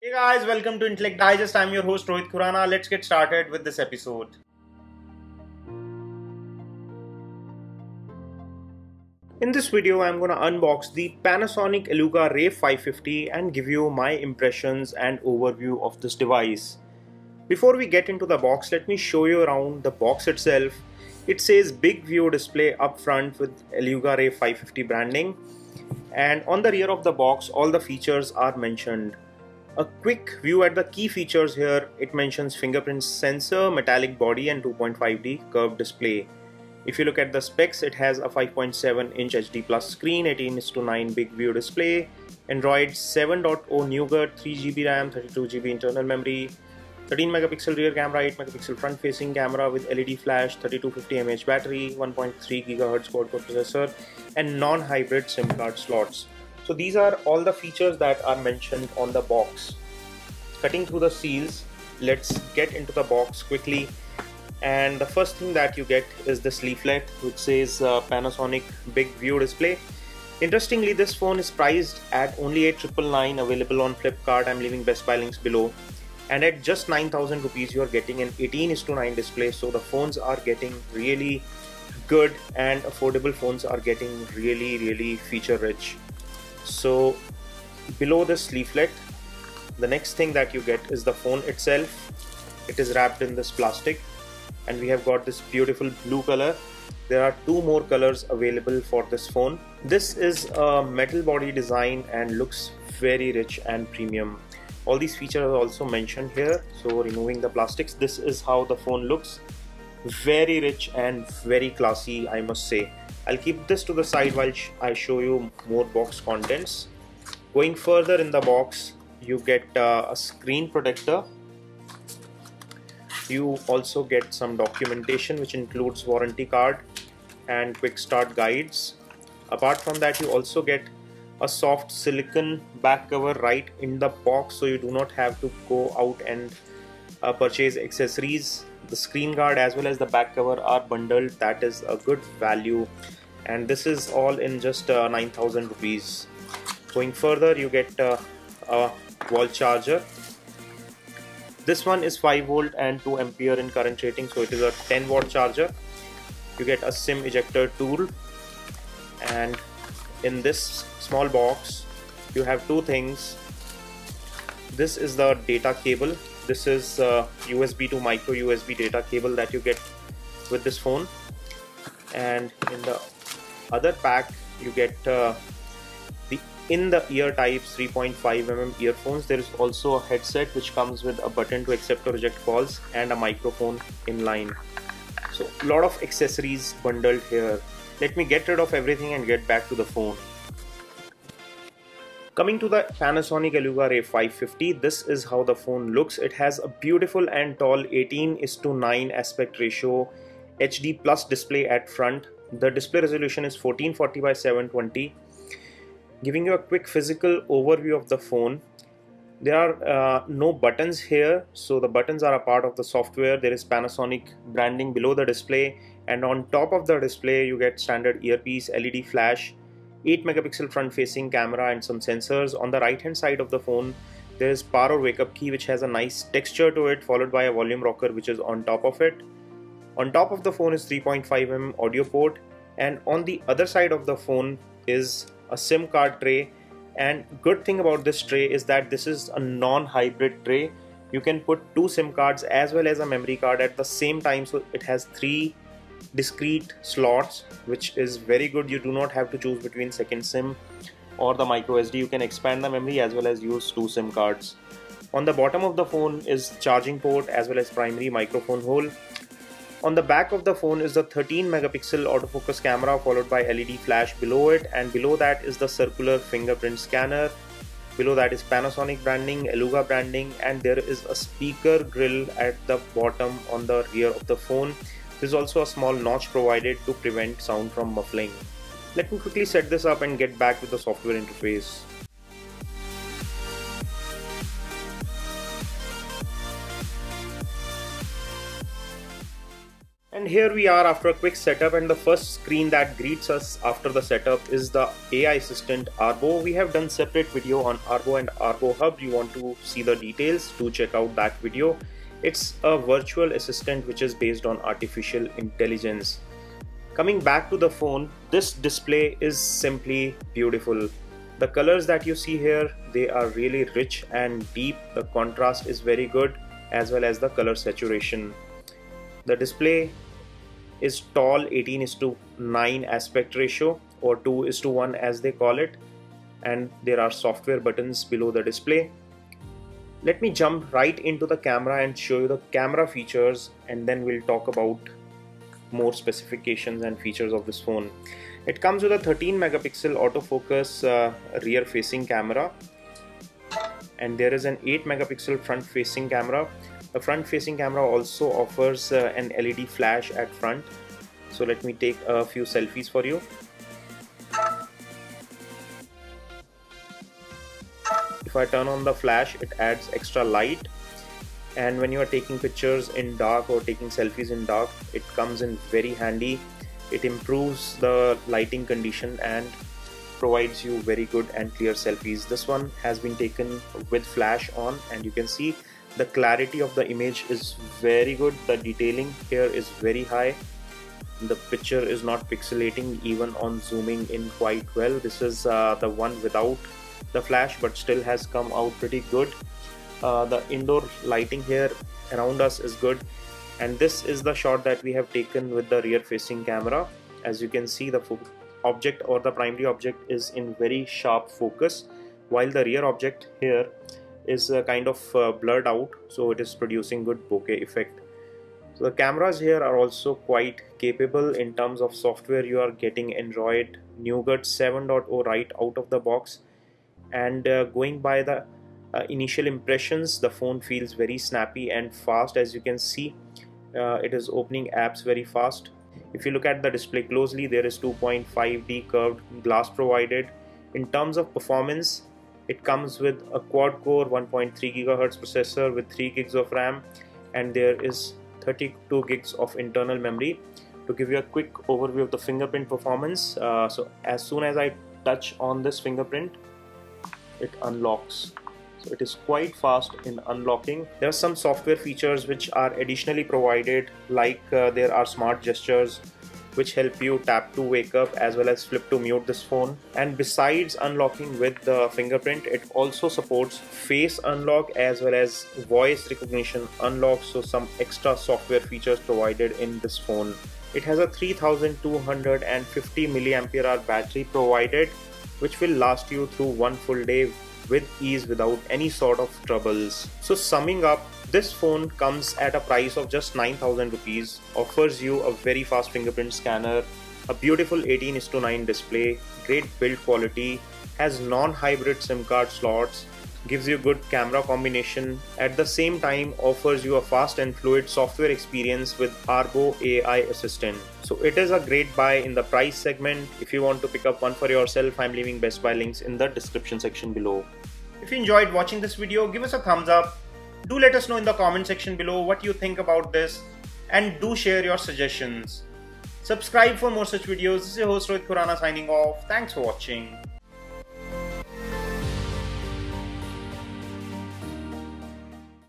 Hey guys, welcome to Intellect Digest. I'm your host Rohit Khurana. Let's get started with this episode. In this video, I'm going to unbox the Panasonic Eluga Ray 550 and give you my impressions and overview of this device. Before we get into the box, let me show you around the box itself. It says Big View display up front with Eluga Ray 550 branding, and on the rear of the box all the features are mentioned. A quick view at the key features here. It mentions fingerprint sensor, metallic body and 2.5D curved display. If you look at the specs, it has a 5.7-inch HD plus screen, 18:9 big view display, Android 7.0 Nougat, 3GB RAM, 32GB internal memory, 13 megapixel rear camera, 8 megapixel front facing camera with LED flash, 3250 mAh battery, 1.3 GHz quad-core processor and non-hybrid SIM card slots. So these are all the features that are mentioned on the box. Cutting through the seals, let's get into the box quickly. And the first thing that you get is this leaflet which says Panasonic Big View display. Interestingly, this phone is priced at only 8,999, available on Flipkart. I'm leaving Best Buy links below. And at just 9,000 rupees, you are getting an 18:9 display. So the phones are getting really good, and affordable phones are getting really feature rich. So below this leaflet, the next thing that you get is the phone itself. It is wrapped in this plastic, and we have got this beautiful blue color. There are two more colors available for this phone. This is a metal body design and looks very rich and premium. All these features are also mentioned here. So removing the plastics, this is how the phone looks. Very rich and very classy, I must say. I'll keep this to the side while I show you more box contents. Going further in the box, you get a screen protector. You also get some documentation which includes warranty card and quick start guides. Apart from that, you also get a soft silicone back cover right in the box, so you do not have to go out and purchase accessories. The screen guard as well as the back cover are bundled. That is a good value, and this is all in just 9,000 rupees. Going further, you get a wall charger. This one is 5 volt and 2 ampere in current rating, so it is a 10 watt charger. You get a SIM ejector tool, and in this small box you have two things. This is the data cable. This is USB to micro USB data cable that you get with this phone, and in the other pack you get the in-the-ear type 3.5mm earphones. There is also a headset which comes with a button to accept or reject calls and a microphone in line. So a lot of accessories bundled here. Let me get rid of everything and get back to the phone. Coming to the Panasonic Eluga Ray 550, this is how the phone looks. It has a beautiful and tall 18:9 aspect ratio HD plus display at front. The display resolution is 1440 by 720. Giving you a quick physical overview of the phone, there are no buttons here, so the buttons are a part of the software. There is Panasonic branding below the display, and on top of the display you get standard earpiece, LED flash, 8 megapixel front facing camera and some sensors. On the right hand side of the phone there is power wake up key which has a nice texture to it, followed by a volume rocker which is on top of it. On top of the phone is 3.5mm audio port, and on the other side of the phone is a SIM card tray. And good thing about this tray is that this is a non-hybrid tray. You can put two SIM cards as well as a memory card at the same time, so it has 3 discrete slots, which is very good. You do not have to choose between second SIM or the micro SD. You can expand the memory as well as use 2 SIM cards. On the bottom of the phone is charging port as well as primary microphone hole. On the back of the phone is the 13 megapixel autofocus camera, followed by LED flash below it, and below that is the circular fingerprint scanner. Below that is Panasonic branding, Eluga branding, and there is a speaker grill at the bottom on the rear of the phone. There is also a small notch provided to prevent sound from muffling. Let me quickly set this up and get back to the software interface. And here we are after a quick setup, and the first screen that greets us after the setup is the AI assistant Arbo. We have done separate video on Arbo and Arbo Hub. You want to see the details, do check out that video. It's a virtual assistant which is based on artificial intelligence. Coming back to the phone, this display is simply beautiful. The colors that you see here, they are really rich and deep. The contrast is very good, as well as the color saturation. The display is tall, 18:9 aspect ratio, or 2:1 as they call it, and there are software buttons below the display. Let me jump right into the camera and show you the camera features, and then we'll talk about more specifications and features of this phone. It comes with a 13 megapixel autofocus rear facing camera, and there is an 8 megapixel front facing camera. The front facing camera also offers an LED flash at front. So let me take a few selfies for you. If I turn on the flash, it adds extra light, and when you are taking pictures in dark or taking selfies in dark, it comes in very handy. It improves the lighting condition and provides you very good and clear selfies. This one has been taken with flash on, and you can see the clarity of the image is very good. The detailing here is very high. The picture is not pixelating even on zooming in quite well. This is the one without the flash, but still has come out pretty good. The indoor lighting here around us is good, and this is the shot that we have taken with the rear facing camera. As you can see, the object or the primary object is in very sharp focus, while the rear object here is kind of blurred out, so it is producing good bokeh effect. So the cameras here are also quite capable. In terms of software, you are getting Android Nougat 7.0 right out of the box, and going by the initial impressions, the phone feels very snappy and fast. As you can see, it is opening apps very fast. If you look at the display closely, there is 2.5D curved glass provided. In terms of performance, it comes with a quad-core 1.3 GHz processor with 3 gigs of RAM, and there is 32 gigs of internal memory. To give you a quick overview of the fingerprint performance, so as soon as I touch on this fingerprint, it unlocks. So it is quite fast in unlocking. There are some software features which are additionally provided, like there are smart gestures which help you tap to wake up as well as flip to mute this phone. And besides unlocking with the fingerprint, it also supports face unlock as well as voice recognition unlock, so some extra software features provided in this phone. It has a 3250 mAh battery provided, which will last you through one full day with ease without any sort of troubles. So summing up, this phone comes at a price of just 9,000 rupees, offers you a very fast fingerprint scanner, a beautiful 18:9 display, great build quality, has non-hybrid SIM card slots, gives you good camera combination, at the same time offers you a fast and fluid software experience with Arbo AI assistant. So it is a great buy in the price segment. If you want to pick up one for yourself, I'm leaving Best Buy links in the description section below. If you enjoyed watching this video, give us a thumbs up. Do let us know in the comment section below what you think about this, and do share your suggestions. Subscribe for more such videos. This is your host Rohit Khurana signing off. Thanks for watching.